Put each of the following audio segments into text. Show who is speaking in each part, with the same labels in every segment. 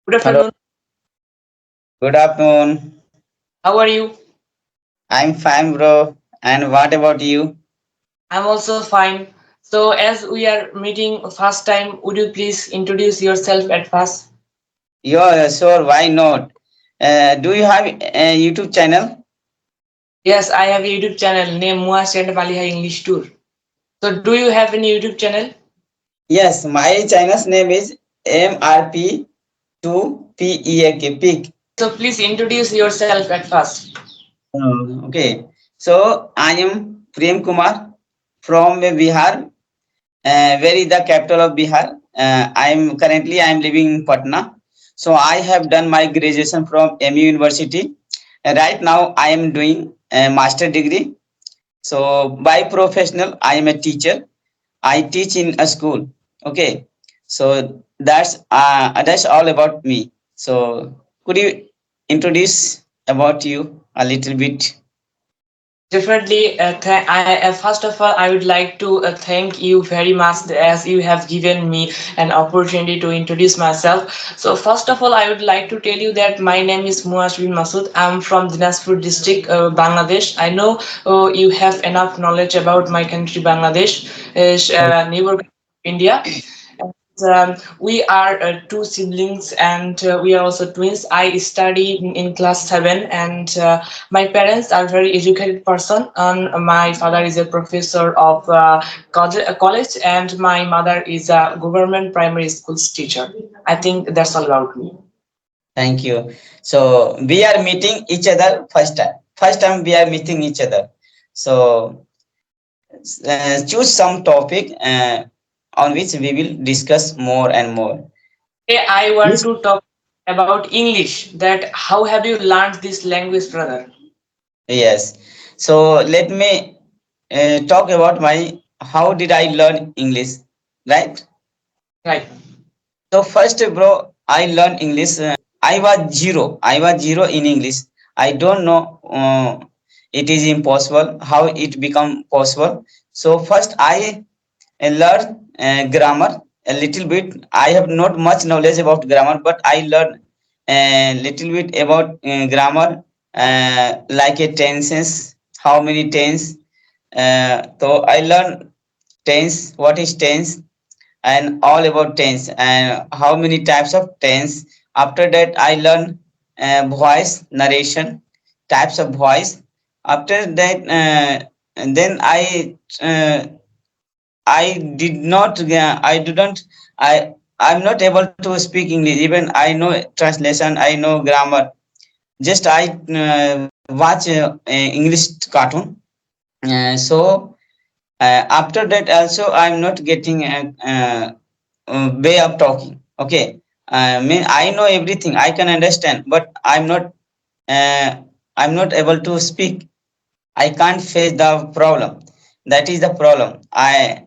Speaker 1: Good
Speaker 2: Hello,
Speaker 1: afternoon.
Speaker 2: good afternoon.
Speaker 1: How are you?
Speaker 2: I'm fine, bro. And what about you?
Speaker 1: I'm also fine. So, as we are meeting first time, would you please introduce yourself at first?
Speaker 2: Yeah, sure, why not? Do you have a YouTube channel?
Speaker 1: Yes, I have a YouTube channel named Muwaj and Maliha English Tour. So, do you have any YouTube channel?
Speaker 2: Yes, my channel's name is MRP2PEAK, PEAK.
Speaker 1: So, please introduce yourself at first.
Speaker 2: Okay, so I am Prem Kumar from Bihar, where is the capital of Bihar. I am living in Patna. So I have done my graduation from MU University. Right now I am doing a master degree. So by professional, I am a teacher. I teach in a school. Okay, so that's all about me. So could you introduce about you a little bit?
Speaker 1: Definitely. First of all, I would like to thank you very much as you have given me an opportunity to introduce myself. So, first of all, I would like to tell you that my name is Muwaj bin Masood. I'm from Dinajpur district, Bangladesh. I know you have enough knowledge about my country, Bangladesh, neighbor India. We are two siblings and we are also twins. I study in class 7 and my parents are very educated person and my father is a professor of college and my mother is a government primary school's teacher. I think that's all about me.
Speaker 2: Thank you. So we are meeting each other first time. First time we are meeting each other. So choose some topic on which we will discuss more and more.
Speaker 1: Today I want
Speaker 2: Yes.
Speaker 1: to talk about English. That how have you learned this language, brother?
Speaker 2: Yes. So let me talk about my how did I learn English, right?
Speaker 1: Right.
Speaker 2: So first, bro, I learned English. I was zero. I was zero in English. I don't know. It is impossible. How it become possible? So first, I learn grammar a little bit. I have not much knowledge about grammar, but I learn a little bit about grammar, like a tenses, how many tense. So I learn tense, what is tense, and all about tense and how many types of tense. After that, I learn voice narration, types of voice. After that, and then I did not, I didn't, I'm not able to speak English. Even I know translation, I know grammar. Just I watch English cartoon. So after that, also I'm not getting a way of talking. Okay, I mean I know everything, I can understand, but uh, I'm not able to speak. I can't face the problem. That is the problem. I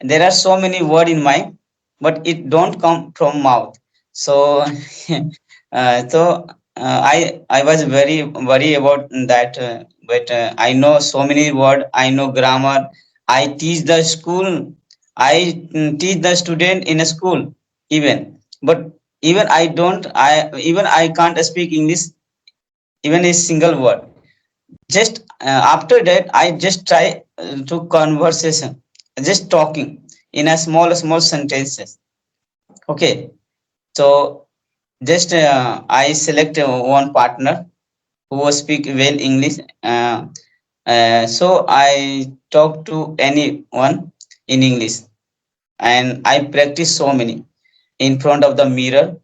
Speaker 2: There are so many words in mind, but it don't come from mouth. So, I was very worried about that. But I know so many words. I know grammar. I teach the school. I teach the student in a school even. But even I don't. I can't speak English even a single word. Just after that, I just try to conversation, just talking in a small sentences. Okay, so just I select one partner who will speak well English. So I talk to anyone in English, and I practice so many in front of the mirror.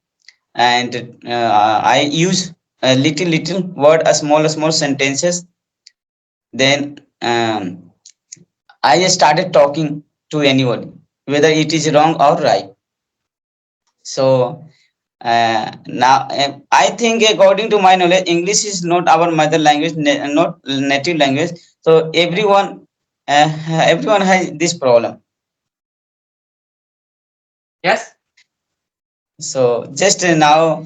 Speaker 2: And I use a little word, a small sentences. Then I started talking to anyone, whether it is wrong or right. So now I think, according to my knowledge, English is not our mother language, not native language. So everyone has this problem.
Speaker 1: Yes.
Speaker 2: So just now,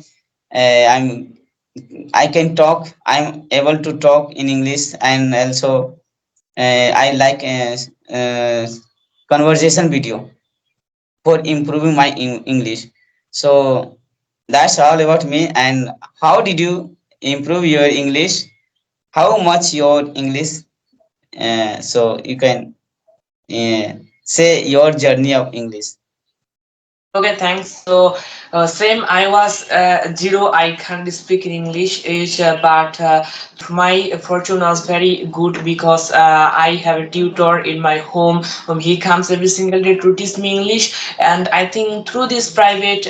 Speaker 2: I'm I can talk. I'm able to talk in English, and also I like conversation video for improving my English. So That's all about me. And how did you improve your English? How much your English? So you can uh, say your journey of English.
Speaker 1: Okay, thanks. So, same. I was zero. I can't speak in English, but my fortune was very good because I have a tutor in my home. He comes every single day to teach me English, and I think through this private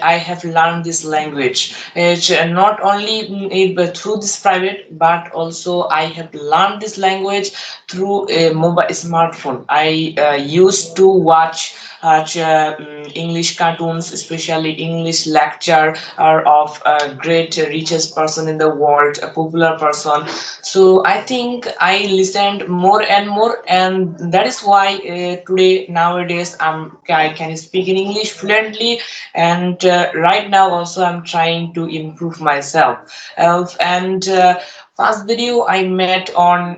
Speaker 1: I have learned this language. It's not only but through this private, but also I have learned this language through a mobile smartphone. I used to watch English cartoons, especially English lecture of a great richest person in the world, a popular person. So I think I listened more and more, and that is why today nowadays I can speak in English fluently, and right now also I'm trying to improve myself. And First video I met on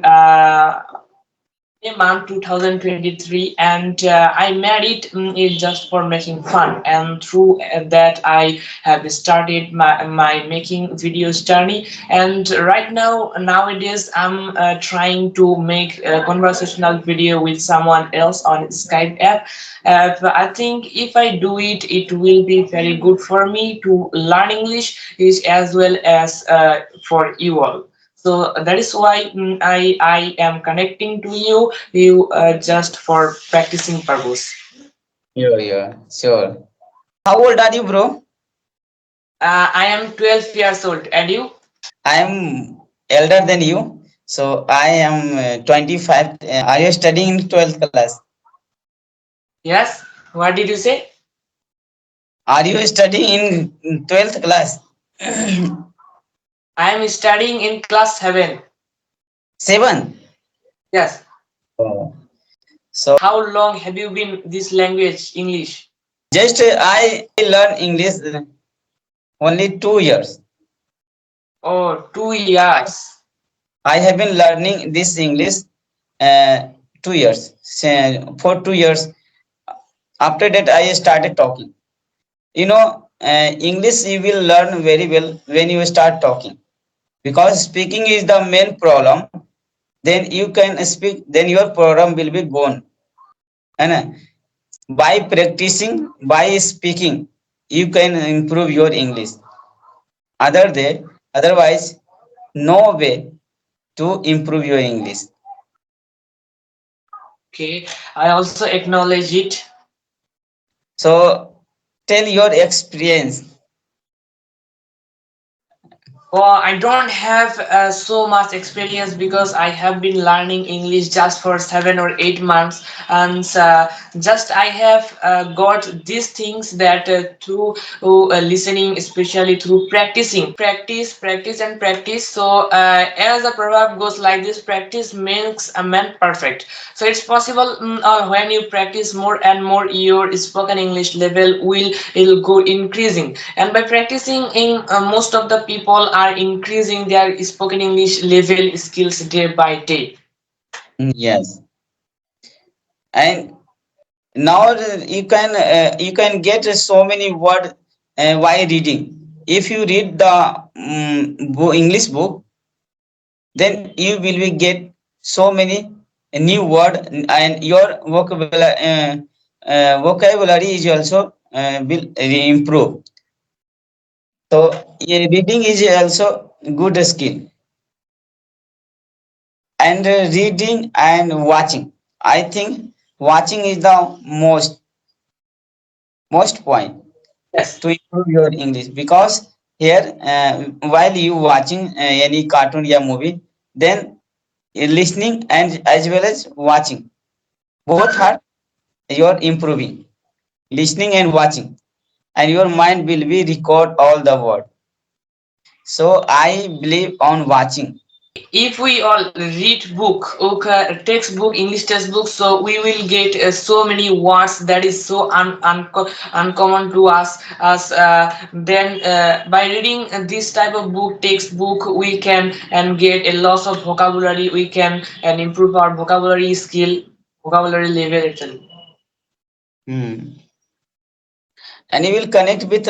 Speaker 1: month 2023, and I made it just for making fun, and through that I have started my making videos journey. And right now nowadays I'm trying to make a conversational video with someone else on Skype app. I think if I do it, it will be very good for me to learn English is as well as for you all. So that is why I am connecting to you just for practicing purpose.
Speaker 2: Yeah, yeah, sure. How old are you, bro?
Speaker 1: I am 12 years old, and you?
Speaker 2: I am elder than you. So I am 25. Are you studying in 12th class?
Speaker 1: Yes. What did you say?
Speaker 2: Are you studying in 12th class?
Speaker 1: I am studying in class 7.
Speaker 2: 7.
Speaker 1: Yes.
Speaker 2: Oh. So
Speaker 1: How long have you been this language, English?
Speaker 2: just I learn English only 2 years.
Speaker 1: Oh, 2 years.
Speaker 2: I have been learning this English uh, 2 years. For 2 years. After that, I started talking. English you will learn very well when you start talking, because speaking is the main problem. Then you can speak. Then your problem will be gone. And by practicing, by speaking, you can improve your English. Otherwise, no way to improve your English.
Speaker 1: Okay. I also acknowledge it.
Speaker 2: So tell your experience.
Speaker 1: Oh, I don't have so much experience because I have been learning English just for 7 or 8 months, and just I have got these things that through listening, especially through practice, and practice. So, as the proverb goes like this: practice makes a man perfect. So it's possible when you practice more and more, your spoken English level will go increasing, and by practicing in most of the people are increasing their spoken English level skills day by day.
Speaker 2: Yes, and now you can get so many word while reading. If you read the English book, then you will be get so many new word, and your vocabulary is also will improve. So reading is also good skill. And reading and watching, I think watching is the most point
Speaker 1: Yes.
Speaker 2: to improve your English, because here while you watching any cartoon or movie, then listening and as well as watching, both are you're improving. Listening and watching, and your mind will be record all the word. So I believe on watching.
Speaker 1: If we all read book, okay, textbook, English textbook, so we will get so many words that is so uncommon to us. As then by reading this type of book, textbook, we can and get a lot of vocabulary. We can and improve our vocabulary skill, vocabulary level actually.
Speaker 2: Hmm. and you will connect with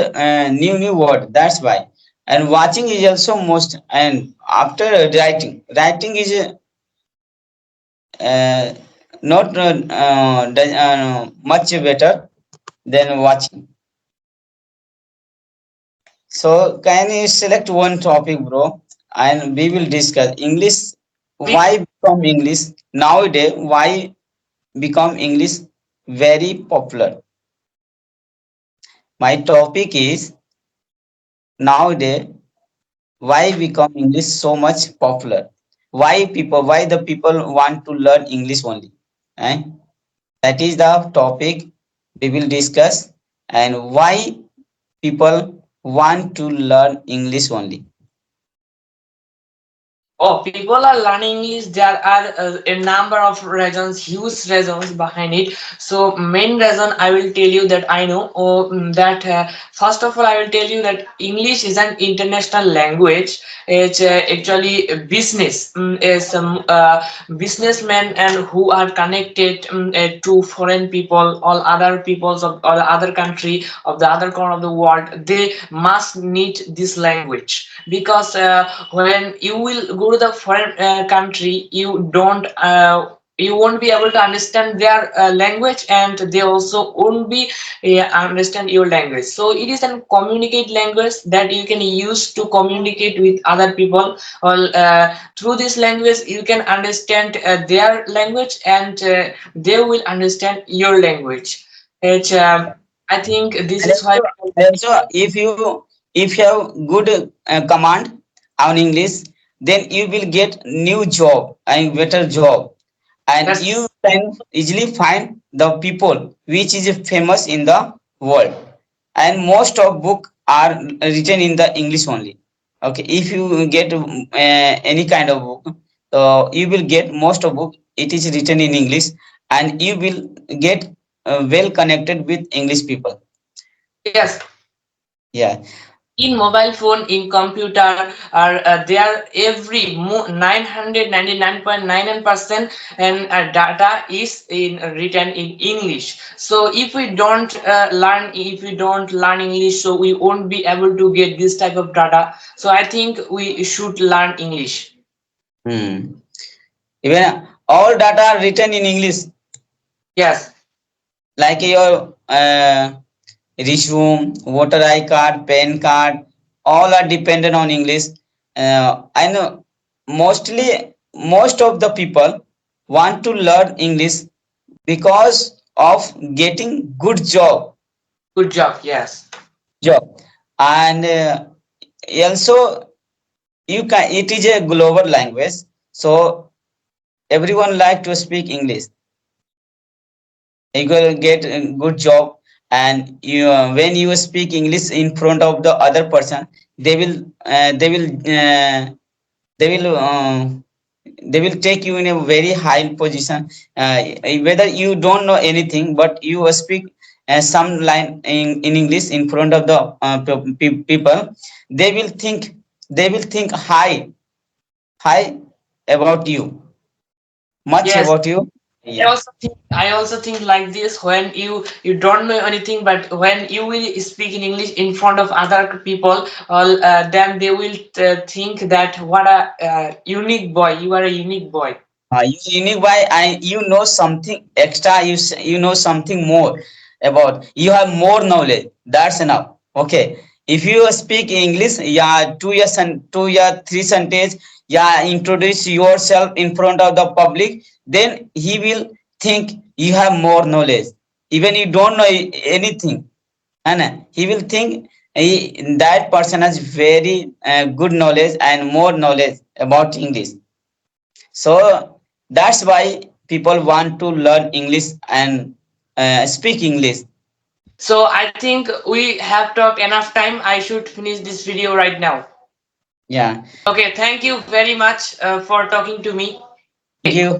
Speaker 2: new word. That's why. And watching is also most. And after writing is uh, not much better than watching. So can you select one topic, bro, and we will discuss English.
Speaker 1: We
Speaker 2: Why become English nowadays? Why become English very popular? My topic is nowadays why become English so much popular? Why the people want to learn English only? Eh? That is the topic we will discuss, and why people want to learn English only.
Speaker 1: Oh, people are learning English. There are a number of reasons, huge reasons behind it. So, main reason I will tell you that I know that first of all, I will tell you that English is an international language. It's actually a business. Is businessmen and who are connected to foreign people, all other peoples of all other country of the other corner of the world. They must need this language because when you will go to the foreign country, you won't be able to understand their language, and they also won't be understand your language. So it is a communicate language that you can use to communicate with other people, or through this language you can understand their language, and they will understand your language. It, I think this
Speaker 2: And
Speaker 1: is why.
Speaker 2: also, if you have good command on English, then you will get new job and better job, and
Speaker 1: Yes.
Speaker 2: you can easily find the people which is famous in the world. And most of book are written in the English only. Okay, if you get any kind of book, you will get most of book. It is written in English, and you will get well connected with English people.
Speaker 1: Yes,
Speaker 2: Yeah.
Speaker 1: in mobile phone, in computer, are there every 999.99% and data is in written in English. So if we don't learn English, so we won't be able to get this type of data. So I think we should learn English.
Speaker 2: Hmm. Even all data are written in English,
Speaker 1: Yes.
Speaker 2: like your resume, voter I card, PAN card, all are dependent on English. I know most of the people want to learn English because of getting good
Speaker 1: Good job. Yes.
Speaker 2: job, and also you can. It is a global language, so everyone like to speak English. You will get a good job, and you when you speak English in front of the other person, they will uh, they will uh, they will they will take you in a very high position, whether you don't know anything, but you speak some line in English in front of the people. They will think high about you, much
Speaker 1: Yes.
Speaker 2: about you. Yeah.
Speaker 1: I also think like this, when you don't know anything, but when you will speak in English in front of other people, then they will think that what a unique boy, you are a unique boy.
Speaker 2: You unique by, and you know something extra. You know something more about. You have more knowledge. That's enough. Okay. If you speak English, yeah, two year three sentence, yeah, introduce yourself in front of the public, then he will think you have more knowledge. Even you don't know anything, and he will think that person has very good knowledge and more knowledge about English. So that's why people want to learn English and speak English.
Speaker 1: So I think we have talked enough time. I should finish this video right now.
Speaker 2: Yeah.
Speaker 1: Okay, thank you very much for talking to me.
Speaker 2: Thank
Speaker 1: Okay.
Speaker 2: you.